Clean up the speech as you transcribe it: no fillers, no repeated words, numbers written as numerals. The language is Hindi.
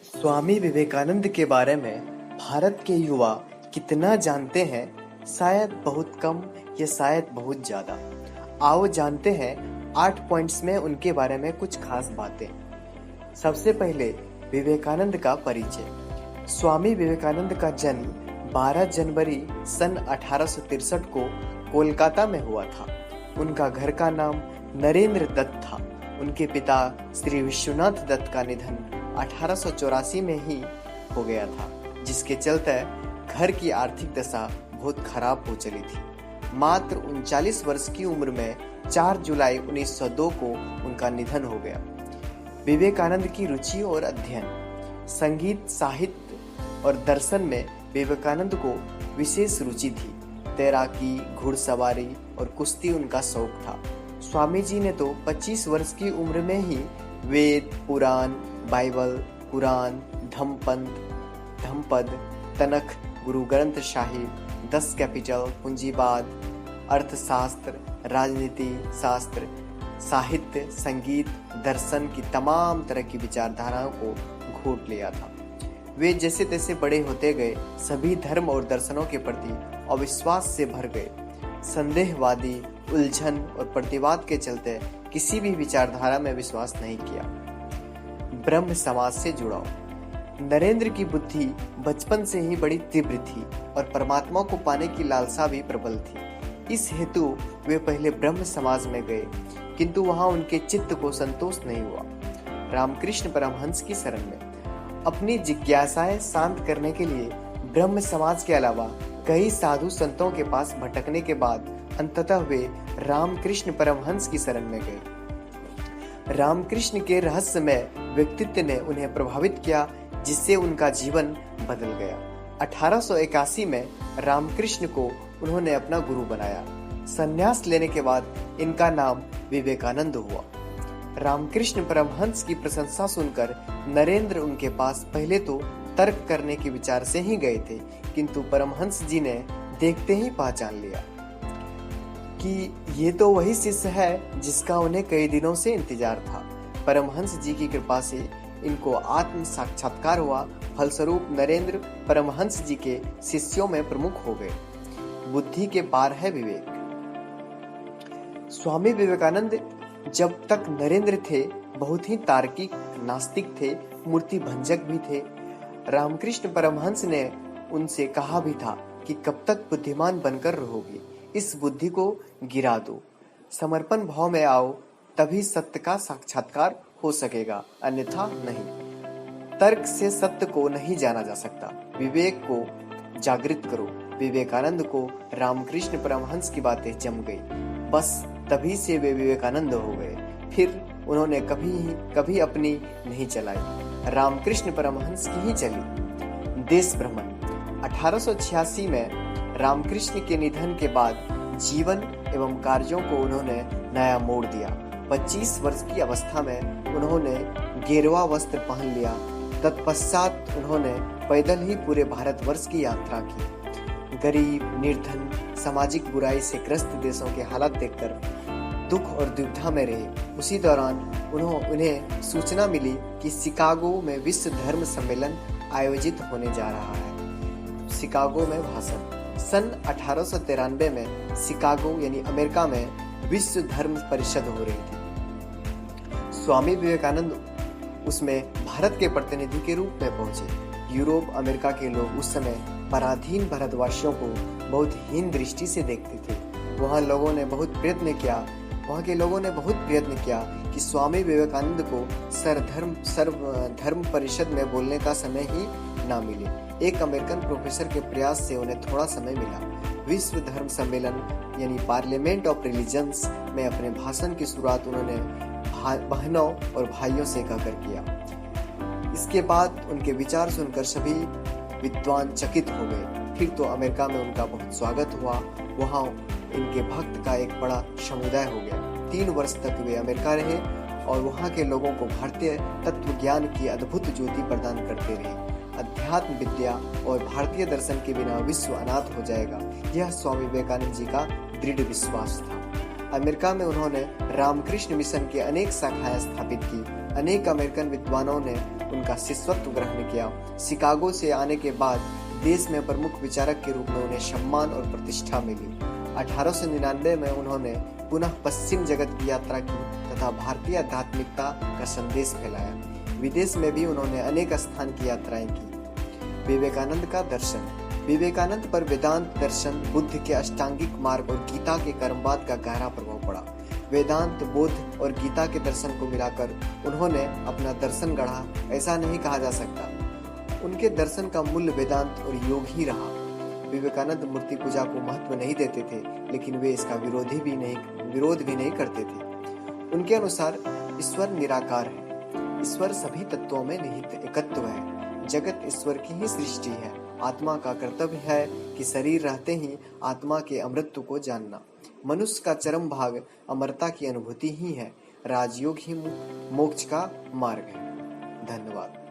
स्वामी विवेकानंद के बारे में भारत के युवा कितना जानते हैं? शायद बहुत कम या शायद बहुत ज्यादा। आओ जानते हैं 8 पॉइंट्स में उनके बारे में कुछ खास बातें। सबसे पहले विवेकानंद का परिचय। स्वामी विवेकानंद का जन्म 12 जनवरी सन 1863 को कोलकाता में हुआ था। उनका घर का नाम नरेंद्र दत्त था। उनके पिता श्री विश्वनाथ दत्त का निधन 1884 में ही हो गया था, जिसके चलते घर की आर्थिक दशा बहुत खराब हो चली थी। मात्र 39 वर्ष की उम्र में 4 जुलाई 1902 को उनका निधन हो गया। विवेकानंद की रुचि और अध्ययन। संगीत, साहित्य और दर्शन में विवेकानंद को विशेष रुचि थी। तैराकी, घुड़सवारी और कुश्ती उनका शौक था। स्वामी जी ने तो 25 वर्ष की उम्र में ही वेद, पुराण, बाइबल, कुरान, धम्मपद, तनख, गुरु ग्रंथ साहिब, 10 कैपिटल, पूंजीवाद, अर्थशास्त्र, राजनीति शास्त्र, साहित्य, संगीत, दर्शन की तमाम तरह की विचारधाराओं को घोट लिया था। वे जैसे तैसे बड़े होते गए, सभी धर्म और दर्शनों के प्रति अविश्वास से भर गए। संदेहवादी, उलझन और प्रतिवाद के चलते किसी भी विचारधारा में विश्वास नहीं किया। ब्रह्म समाज से जुड़ाव। नरेंद्र की बुद्धि बचपन से ही बड़ी तीव्र थी और परमात्मा को पाने की लालसा भी प्रबल थी। इस हेतु वे पहले ब्रह्म समाज में गए, किंतु वहां उनके चित्त को संतोष नहीं हुआ। रामकृष्ण परमहंस की शरण में। अपनी जिज्ञासाएं शांत करने के लिए ब्रह्म समाज के अलावा कई साधु संतों के पास भटकने के बाद अंततः वे रामकृष्ण परमहंस की शरण में गए। रामकृष्ण के रहस्यमय व्यक्तित्व ने उन्हें प्रभावित किया, जिससे उनका जीवन बदल गया। 1881 में रामकृष्ण को उन्होंने अपना गुरु बनाया। संन्यास लेने के बाद इनका नाम विवेकानंद हुआ। रामकृष्ण परमहंस की प्रशंसा सुनकर नरेंद्र उनके पास पहले तो तर्क करने के विचार से ही गए थे, किंतु परमहंस जी ने देखते ही पहचान लिया कि ये तो वही शिष्य है जिसका उन्हें कई दिनों से इंतजार था। परमहंस जी की कृपा से इनको आत्म साक्षात्कार हुआ। फलस्वरूप नरेंद्र परमहंस जी के शिष्यों में प्रमुख हो गए। बुद्धि के पार है विवेक। स्वामी विवेकानंद जब तक नरेंद्र थे बहुत ही तार्किक, नास्तिक थे, मूर्ति भंजक भी थे। रामकृष्ण परमहंस ने उनसे कहा भी था कि कब तक बुद्धिमान बनकर रहोगे, इस बुद्धि को गिरा दो, समर्पण भाव में आओ, तभी सत्य का साक्षात्कार हो सकेगा, अन्यथा नहीं। तर्क से सत्य को नहीं जाना जा सकता। विवेक को जागृत करो। विवेकानंद को रामकृष्ण परमहंस की बातें जम गई, बस तभी से वे विवेकानंद हो गए। फिर उन्होंने कभी अपनी नहीं चलाई, रामकृष्ण परमहंस की ही चली। देश भ्रमण। 1886 में रामकृष्ण के निधन के बाद जीवन एवं कार्यों को उन्होंने नया मोड़ दिया। 25 वर्ष की अवस्था में उन्होंने गेरुआ वस्त्र पहन लिया। तत्पश्चात उन्होंने पैदल ही पूरे भारतवर्ष की यात्रा की। गरीब, निर्धन, सामाजिक बुराई से ग्रस्त देशों के हालात देखकर दुख और दुविधा में रहे। उसी दौरान उन्हें सूचना मिली कि शिकागो में विश्व धर्म सम्मेलन आयोजित होने जा रहा है। शिकागो में भाषण। सन 1893 में शिकागो यानी अमेरिका में विश्व धर्म परिषद हो रही थी। स्वामी विवेकानंद उसमें भारत के प्रतिनिधि के रूप में पहुंचे। यूरोप, अमेरिका के लोग उस समय पराधीन भारतवासियों को बहुत हीन दृष्टि से देखते थे। वहाँ के लोगों ने बहुत प्रयत्न किया कि स्वामी विवेकानंद को सर्वधर्म परिषद में बोलने का समय ही ना मिले। एक अमेरिकन प्रोफेसर के प्रयास से उन्हें थोड़ा समय मिला। विश्व धर्म सम्मेलन यानी पार्लियामेंट ऑफ रिलीजन्स में अपने भाषण की शुरुआत उन्होंने बहनों और भाइयों से कहकर किया। इसके बाद उनके विचार सुनकर सभी विद्वान चकित हो गए। फिर तो अमेरिका में उनका बहुत स्वागत हुआ। वहाँ इनके भक्त का एक बड़ा समुदाय हो गया। 3 वर्ष तक वे अमेरिका रहे और वहाँ के लोगों को भारतीय तत्व ज्ञान की अद्भुत ज्योति प्रदान करते रहे। अध्यात्म विद्या और भारतीय दर्शन के बिना विश्व अनाथ हो जाएगा, यह स्वामी विवेकानंद जी का दृढ़ विश्वास था। अमेरिका में उन्होंने रामकृष्ण मिशन की अनेक शाखाएं स्थापित की। अनेक अमेरिकन विद्वानों ने उनका शिष्यत्व ग्रहण किया। शिकागो से आने के बाद देश में प्रमुख विचारक के रूप में उन्हें सम्मान और प्रतिष्ठा मिली। 1899 में उन्होंने पुनः पश्चिम जगत की यात्रा की तथा भारतीय आध्यात्मिकता का संदेश फैलाया। विदेश में भी उन्होंने अनेक स्थान की यात्राएं की। विवेकानंद का दर्शन। विवेकानंद पर वेदांत दर्शन, बुद्ध के अष्टांगिक मार्ग और गीता के कर्मवाद का गहरा प्रभाव पड़ा। वेदांत, बुद्ध और गीता के दर्शन को मिलाकर उन्होंने अपना दर्शन गढ़ा, ऐसा नहीं कहा जा सकता। उनके दर्शन का मूल वेदांत और योग ही रहा। विवेकानंद मूर्ति पूजा को महत्व नहीं देते थे, लेकिन वे इसका विरोध भी नहीं करते थे। उनके अनुसार ईश्वर निराकार है, ईश्वर सभी तत्वों में निहित एकत्व है, जगत ईश्वर की ही सृष्टि है। आत्मा का कर्तव्य है कि शरीर रहते ही आत्मा के अमृतत्व को जानना। मनुष्य का चरम भाग अमरता की अनुभूति ही है। राजयोग ही मोक्ष का मार्ग है। धन्यवाद।